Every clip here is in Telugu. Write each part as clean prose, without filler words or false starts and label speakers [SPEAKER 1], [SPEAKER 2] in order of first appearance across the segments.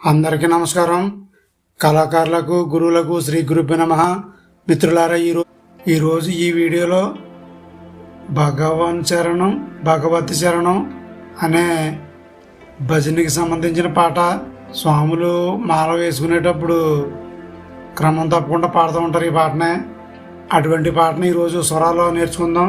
[SPEAKER 1] అందరికీ నమస్కారం. కళాకారులకు, గురువులకు శ్రీ గురుభ్యో నమః. మిత్రులారా, ఈరోజు ఈ వీడియోలో భగవతి చరణం అనే భజనకి సంబంధించిన పాట. స్వాములు మాల వేసుకునేటప్పుడు క్రమం తప్పకుండా పాడుతూ ఉంటారు ఈ పాటనే. అటువంటి పాటని ఈరోజు స్వరాల్లో నేర్చుకుందాం.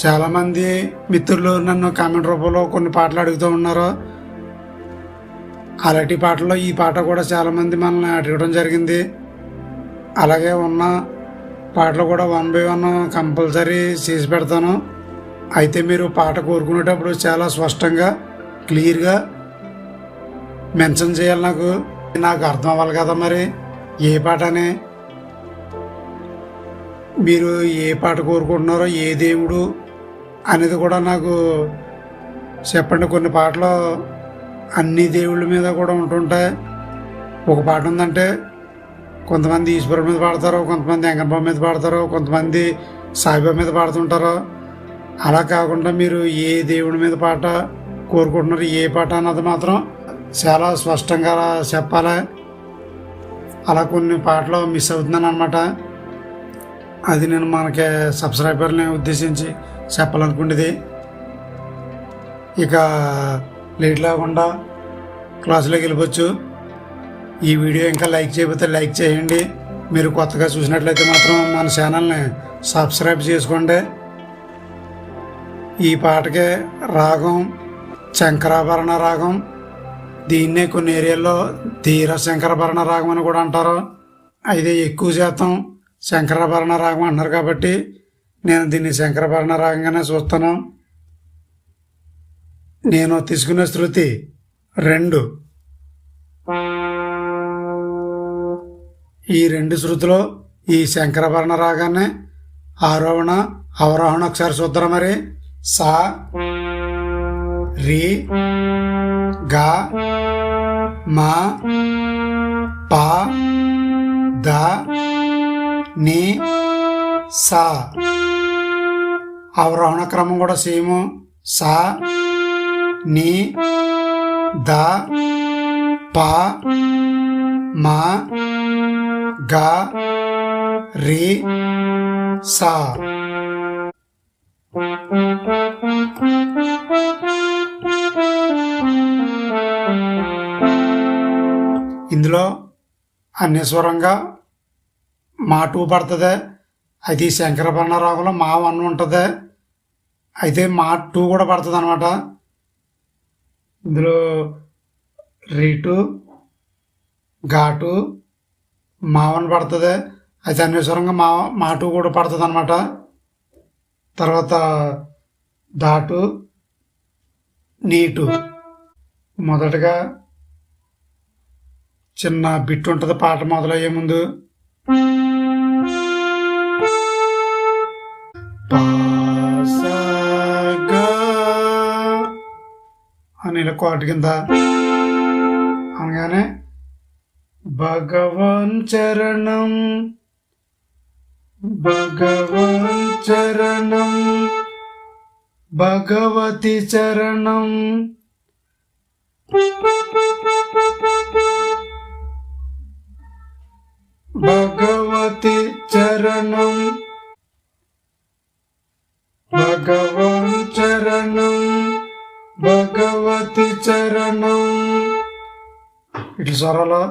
[SPEAKER 1] చాలామంది మిత్రులు నన్ను కామెంట్ రూపంలో కొన్ని పాటలు అడుగుతూ ఉన్నారు. అలాంటి పాటల్లో ఈ పాట కూడా చాలామంది మనల్ని అడగడం జరిగింది. అలాగే ఉన్న పాటలు కూడా 1 by 1 కంపల్సరీ చేసి పెడతాను. అయితే మీరు పాట కోరుకునేటప్పుడు చాలా స్పష్టంగా, క్లియర్గా మెన్షన్ చేయాలి. నాకు అర్థం అవ్వాలి కదా మరి ఏ పాట అని. మీరు ఏ పాట కోరుకుంటున్నారో, ఏ దేవుడు అనేది కూడా నాకు చెప్పండి. కొన్ని పాటలు అన్ని దేవుళ్ళ మీద కూడా ఉంటుంటాయి. ఒక పాట ఉందంటే కొంతమంది ఈశ్వరుడి మీద పాడతారు, కొంతమంది వెంకటబాబు మీద పాడతారు, కొంతమంది సాయిబాబా మీద పాడుతుంటారు. అలా కాకుండా మీరు ఏ దేవుడి మీద పాట కోరుకుంటున్నారు, ఏ పాట అన్నది మాత్రం చాలా స్పష్టంగా చెప్పాలి. అలా కొన్ని పాటలు మిస్ అవుతున్నాను అనమాట. అది నేను మనకి సబ్స్క్రైబర్ని ఉద్దేశించి చెప్పాలనుకునేది. ఇక లేట్ లేకుండా క్లాసులోకి వెళ్ళిపోవచ్చు. ఈ వీడియో ఇంకా లైక్ చేయకపోతే లైక్ చేయండి. మీరు కొత్తగా చూసినట్లయితే మాత్రం మన ఛానల్ని సబ్స్క్రైబ్ చేసుకోండి. ఈ పాటకి రాగం శంకరాభరణ రాగం. దీన్నే కొన్ని ఏరియాల్లో ధీర శంకరాభరణ రాగం అని కూడా అంటారు. అయితే ఎక్కువ శాతం శంకరాభరణ రాగం అంటున్నారు కాబట్టి నేను దీన్ని శంకరాభరణ రాగంగానే చూస్తాను. నేను తీసుకునే శృతి 2. ఈ 2 శృతిలో ఈ శంకరాభరణ రాగాన్ని ఆరోహణ అవరోహణ ఒకసారి చూద్దాం. మరి సా, రి, గా, మా, పా, దా, ని, సా. అవరోహణ క్రమం కూడా సేమ్. సా, ని, దా, పా, మా, గా, రి, సా. ఇందులో అన్యస్వరంగా మా 2 పడుతుంది. అది శంకరాభరణ రాగంలో మా 1 ఉంటుంది. అయితే మా 2 కూడా పడుతుంది అనమాట. ఇందులో రీటు, ఘాటు, మా 1 పడుతుంది. అయితే అన్వేషరంగా మా 2 కూడా పడుతుంది అనమాట. తర్వాత ధాటు, నీటు. మొదటగా చిన్న బిట్ ఉంటుంది పాట మొదలయ్యే ముందు. అని ఇలా కోట కింద అనగానే భగవన్ చరణం, భగవన్ చరణం, భగవతి చరణం, భగవతి చరణం, భగవన్ చరణం, భగవతి చరణం. ఇట్లా స్వరాలు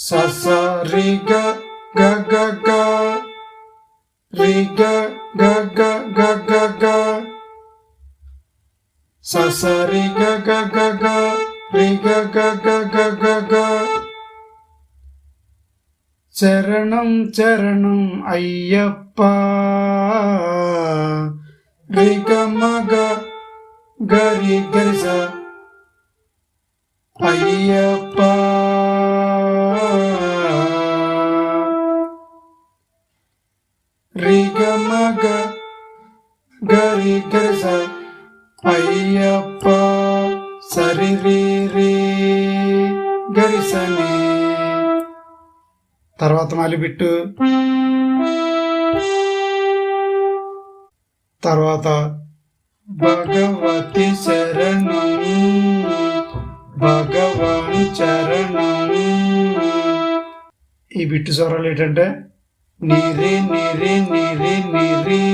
[SPEAKER 1] సస రి గ గ గ గ, రి గ గ గ గ గ గ, సస రి గ గ గ గ, రి గ గ గ గ గ గ. చరణం చరణం అయ్యప్ప. రి గ మ గ గరి గరిస అయ్యప్ప. రి గ మ గ గరి గరిస అయ్యప్ప. సరి రి రి గరిసని. తర్వాత మళ్ళీ బిట్టు. తర్వాత భగవతి శరణం భగవాన్ చరణం. ఈ బిట్టు స్వరాలు ఏంటంటే నిరి నిరి నిరి నిరి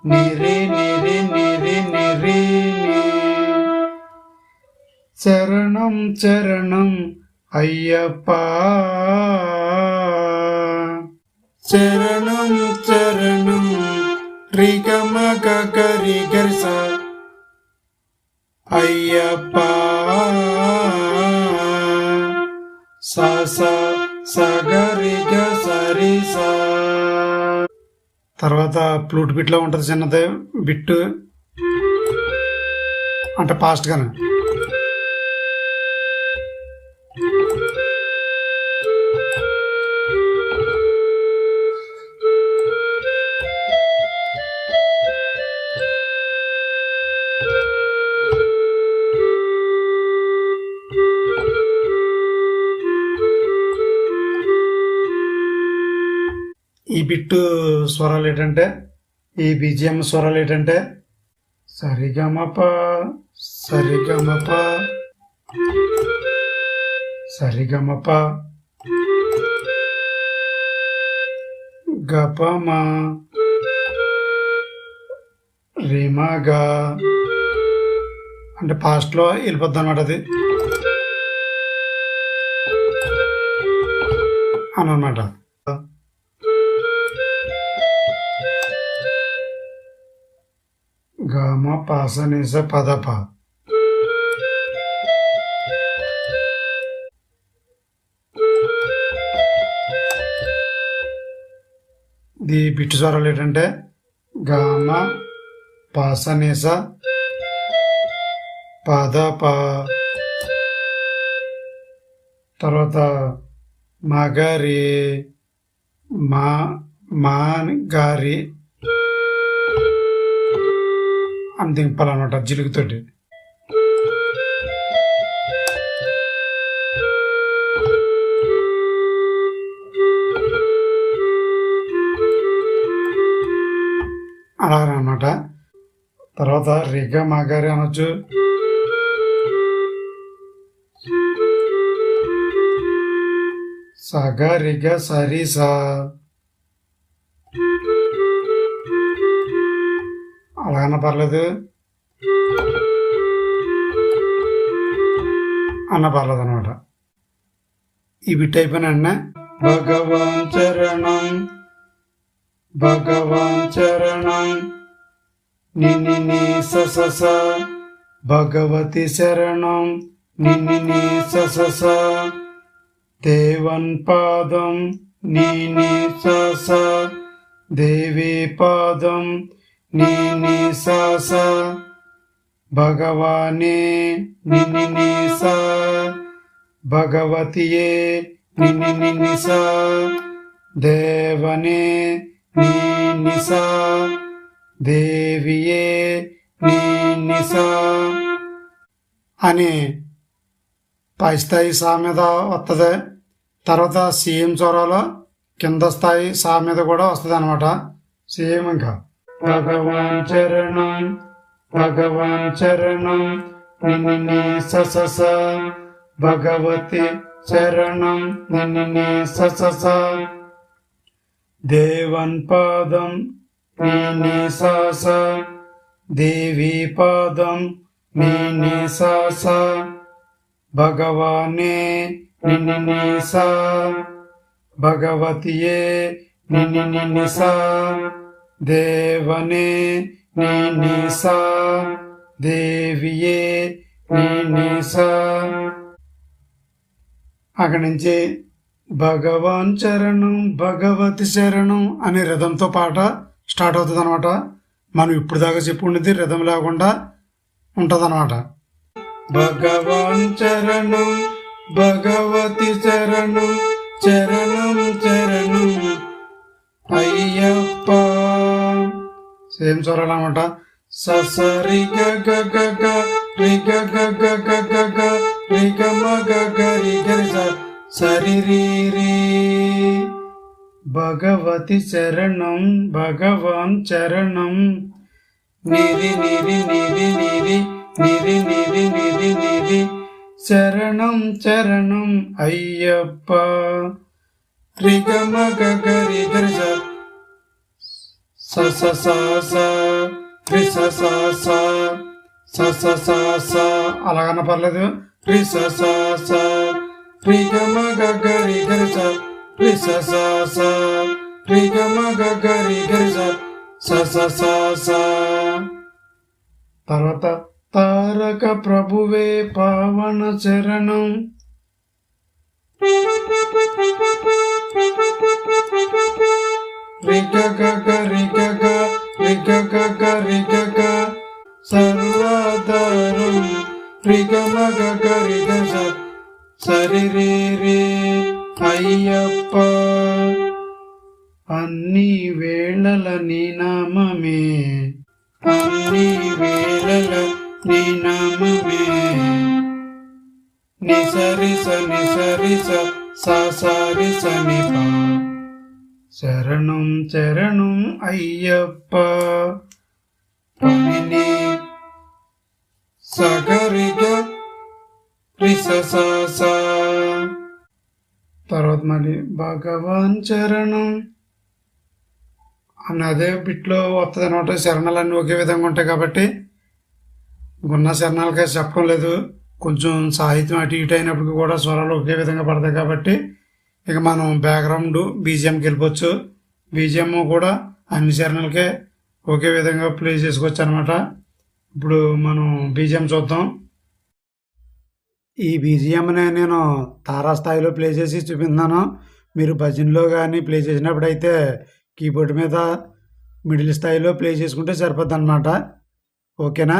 [SPEAKER 1] నిరి నిరి నిరి నిరి. చరణం చరణం అయ్యప్ప. చరణం చరణం రి గ మ గ గరి గరిస అయ్యప్ప. స స స గరి గ సరి స. తర్వాత ఫ్లూట్ బిట్లో ఉంటుంది చిన్నది బిట్టు, అంటే ఫాస్ట్గానే. ఈ బిట్టు స్వరాలు ఏంటంటే, ఈ బీజిఎం స్వరాలు ఏంటంటే సరిగమప సరిగమప సరిగమప గపమ రిమగా. అంటే ఫాస్ట్లో వెళ్ళిపోద్ది అన్నమాట అది అనమాట. గమ పాసనిస పదప. ఇది బిట్టు స్వరాలు ఏంటంటే గమ పాసనిస పదప. తర్వాత మగరి మా గారి అని దింపాలన్నమాట జిలుగుతోటి. అలాగనమాట. తర్వాత రిగ మగారి అనొచ్చు. సగ రిగ సరిసా. అలాగన్నా పర్లేదు, అన్న పర్లేదు అనమాట. ఈ బిట్ అయిపోయినా భగవాన్ చరణం భగవాన్ చరణం నిని నీ సస భగవతి శరణం నిని నీ సస దేవన్ పాదం నీ సస దేవి పాదం నీ స భగవానే ని స భగవతియే ని స దేవనే ని స దేవియే ని స అని పై స్థాయి సా మీద వస్తుంది. తర్వాత సేమ్ స్వరాలు కింద స్థాయి సా మీద కూడా వస్తుంది అనమాట. సేమ్ ఇంకా భగవాన్ చరణం భగవాన్ చరణం నిని సస భగవతి శరణం నిని సస దేవన్ పాదం నీ సస దేవి పాదం నీ సస భగవానే ని స భగవతియే ని స దేవనే ని స దేవియే నీ నీ సా. అక్కడి నుంచి భగవాన్ చరణం భగవతి శరణం అనే రిధంతో పాట స్టార్ట్ అవుతుంది అనమాట. మనం ఇప్పుడు దాకా చెప్పుకునేది రిధం లేకుండా ఉంటుంది అనమాట. భగవాన్ చరణం భగవతి చరణం చరణం చరణం అయ్యప్ప. సేమ్ స్వరాలు అనమాట. సరి గ గ గ గ రి గ గ గ గ గ గ రి గ మ గ గ రి గ రి స సరి రి రి. భగవతి చరణం భగవాన్ చరణం నిరి నిరి నిరి నిరి నిరి నిరి నిరి నిరి శరణం చరణం అయ్యప్ప. రి గ మ గ గ రి గ రి స స స స రి స స స స స స స అలాగన్నా పర్లేదు. రి స స స రి గ మ గ గ రి గ రి స రి స స స రి గ మ గ గ రి గ రి స స స స. తర్వాత తారక ప్రభువే పావన చరణం రి గ గ గ రి గ గ రి గ గ గ రి గ గ సర్వాధారం రి గ మ గ గ రి గ స సరి రి రి అయ్యప్ప. అన్ని వేళల నీ నామమే అన్ని వేళల నీ నామమే ని సరి స ని సరి స స సరి స ని ప. శరణం చరణం అయ్యప్ప. పని సగరిగ రి స స స. తర్వాత మళ్ళీ భగవాన్ చరణం అన్న అదే బిట్లో వస్తుంది అనమాట. శరణాలన్నీ ఒకే విధంగా ఉంటాయి కాబట్టి ఉన్న శరణాలకే చెప్పడం లేదు. కొంచెం సాహిత్యం అటు ఇటు అయినప్పటికీ కూడా స్వరాలు ఒకే విధంగా పడతాయి కాబట్టి ఇక మనం బ్యాక్గ్రౌండ్ బీజిఎంకి వెళ్ళిపోవచ్చు. బీజిఎం కూడా అన్ని చరణాలకే ఒకే విధంగా ప్లే చేసుకోవచ్చు అనమాట. ఇప్పుడు మనం బీజిఎం చూద్దాం. ఈ బీజిఎంని నేను తారాస్థాయిలో ప్లే చేసి చూపిస్తున్నాను. మీరు భజన్లో కానీ ప్లే చేసినప్పుడు అయితే కీబోర్డ్ మీద మిడిల్ స్థాయిలో ప్లే చేసుకుంటే సరిపోద్ది అనమాట. ఓకేనా?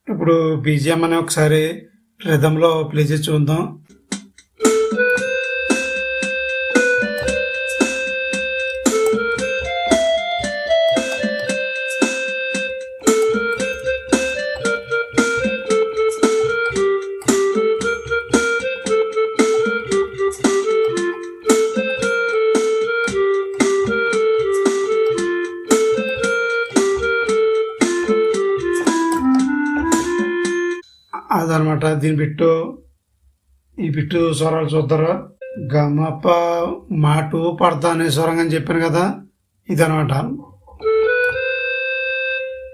[SPEAKER 1] ఇప్పుడు బీజిఎం అని ఒకసారి రిథంలో ప్లే చేసి చూద్దాం. అదనమాట దీని బిట్టు. ఈ బిట్టు స్వరాలు చూద్దారా. గమప మాటు పడతా అనే స్వరంగా అని చెప్పాను కదా, ఇదనమాట.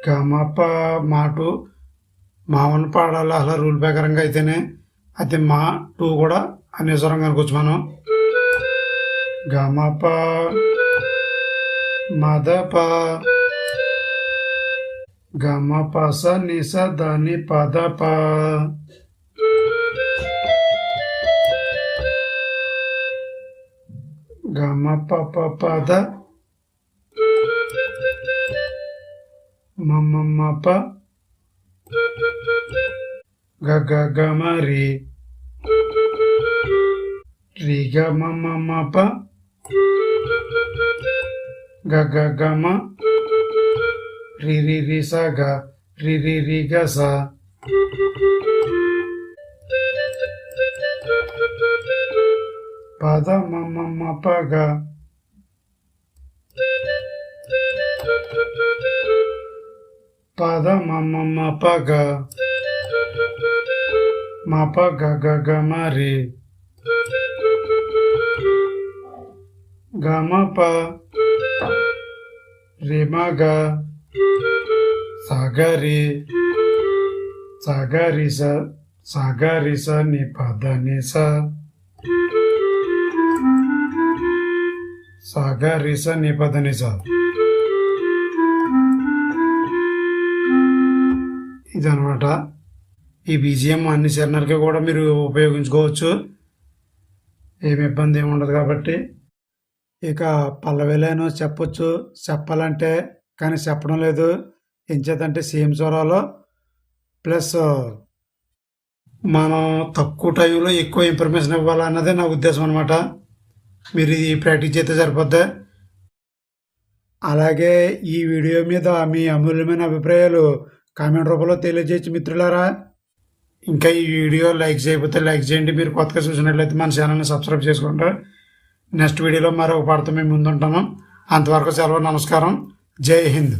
[SPEAKER 1] గమప మాటు మావన్ పాడాలి అలా రూల్ ప్రకారంగా అయితేనే. అయితే మా టూ కూడా అనే స్వరంగా అనుకోవచ్చు మనం. గమప మదప గమ పస నిస దని పద ప. గమ పప పద మమ ప గగ గమ రి రి గ మమ ప గగ గమ రి రి రి స గ రి రి రి గ స. పద మమ ప గ పద మమ ప గ మ ప గ గ గ మ రి గ మ ప రి మ గ సాగరి సాగరి స సాగరి స ని పద ని స. సాగా రీసా నిపదనిసా. ఇదనమాట. ఈ బీజిఎం అన్ని చరణాలకి కూడా మీరు ఉపయోగించుకోవచ్చు, ఏమి ఇబ్బంది ఏమి ఉండదు కాబట్టి. ఇక పల్లవిలేను చెప్పొచ్చు, చెప్పాలంటే కానీ చెప్పడం లేదు. ఎంచేతంటే సేమ్ స్వరాలు ప్లస్ మనం తక్కువ టైంలో ఎక్కువ ఇన్ఫర్మేషన్ ఇవ్వాలన్నదే నా ఉద్దేశం అనమాట. మీరు ఇది ప్రాక్టీస్ చేస్తే సరిపోద్ది. అలాగే ఈ వీడియో మీద మీ అమూల్యమైన అభిప్రాయాలు కామెంట్ రూపంలో తెలియజేయచ్చు మిత్రులారా. ఇంకా ఈ వీడియో లైక్ చేయకపోతే లైక్ చేయండి. మీరు కొత్తగా చూసినట్లయితే మన ఛానల్ని సబ్స్క్రైబ్ చేసుకోండి. నెక్స్ట్ వీడియోలో మరొక పాటతో మేము ముందుంటాము. అంతవరకు సెలవు. నమస్కారం. జై హింద్.